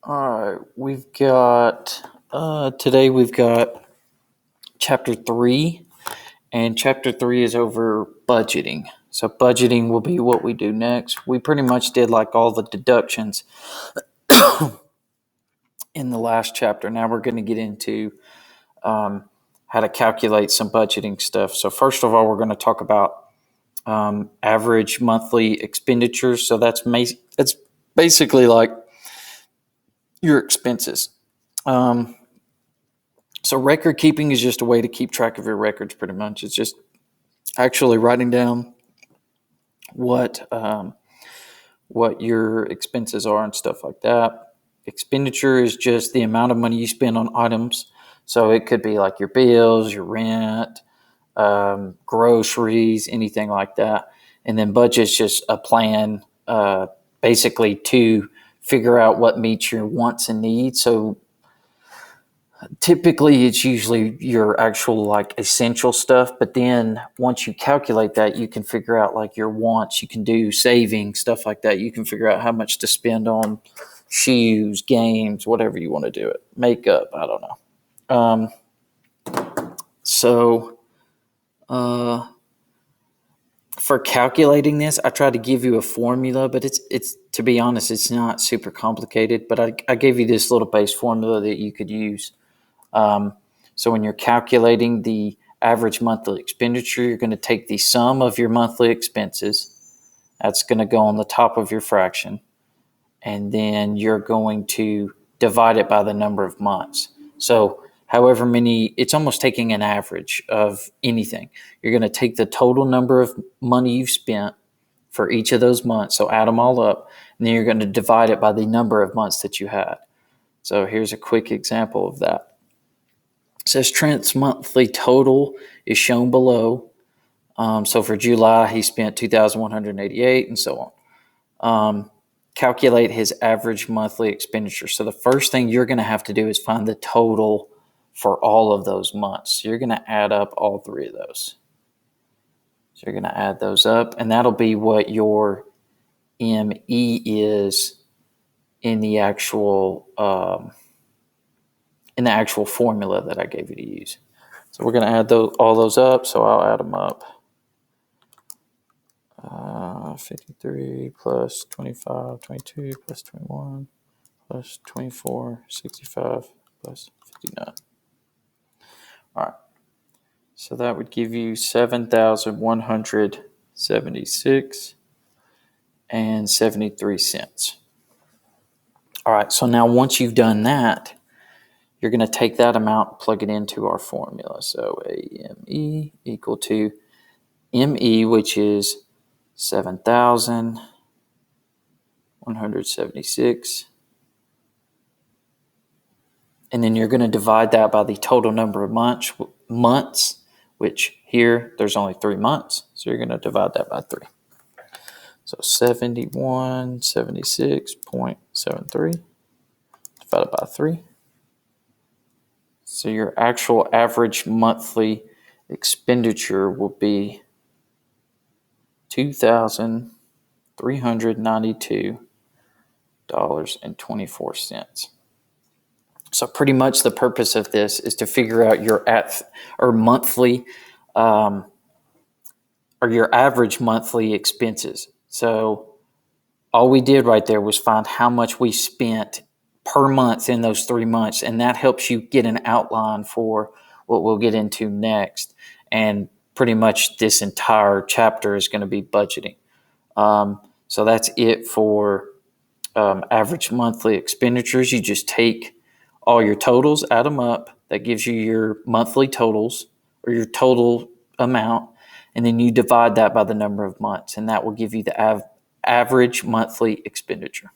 All right, today we've got chapter 3, and chapter 3 is over budgeting. So budgeting will be what we do next. We pretty much did like all the deductions in the last chapter. Now we're going to get into how to calculate some budgeting stuff. So first of all, we're going to talk about average monthly expenditures. So that's basically like your expenses. So record keeping is just a way to keep track of your records. Pretty much, it's just actually writing down what your expenses are and stuff like that. Expenditure is just the amount of money you spend on items. So it could be like your bills, your rent, groceries, anything like that. And then budget's just a plan, basically to figure out what meets your wants and needs. So typically it's usually your actual like essential stuff, but then once you calculate that, you can figure out like your wants. You can do saving, stuff like that. You can figure out how much to spend on shoes, games, whatever you want to do it, makeup, I don't know. So for calculating this, I tried to give you a formula, but it's to be honest, it's not super complicated, but I gave you this little base formula that you could use. So when you're calculating the average monthly expenditure, you're going to take the sum of your monthly expenses. That's going to go on the top of your fraction. And then you're going to divide it by the number of months. So however many, it's almost taking an average of anything. You're going to take the total number of money you've spent for each of those months. So add them all up. And then you're going to divide it by the number of months that you had. So here's a quick example of that. It says Trent's monthly total is shown below. So for July, he spent $2,188 and so on. Calculate his average monthly expenditure. So the first thing you're going to have to do is find the total for all of those months. So you're going to add up all three of those. So you're going to add those up, and that'll be what your ME is in the actual formula that I gave you to use. So we're going to add all those up. So I'll add them up. 53 plus 25, 22 plus 21 plus 24, 65 plus 59. All right. So that would give you 7,176 and 73 cents. All right. So now once you've done that, you're going to take that amount, plug it into our formula. So AME equal to ME, which is 7,176. And then you're going to divide that by the total number of months, which here there's only 3 months. So you're going to divide that by 3. So 7176.73 divided by 3. So your actual average monthly expenditure will be $2,392.24. So pretty much the purpose of this is to figure out your monthly or your average monthly expenses. So all we did right there was find how much we spent per month in those 3 months, and that helps you get an outline for what we'll get into next. And pretty much this entire chapter is going to be budgeting. So that's it for average monthly expenditures. You just take all your totals, add them up. That gives you your monthly totals or your total amount. And then you divide that by the number of months. And that will give you the average monthly expenditure.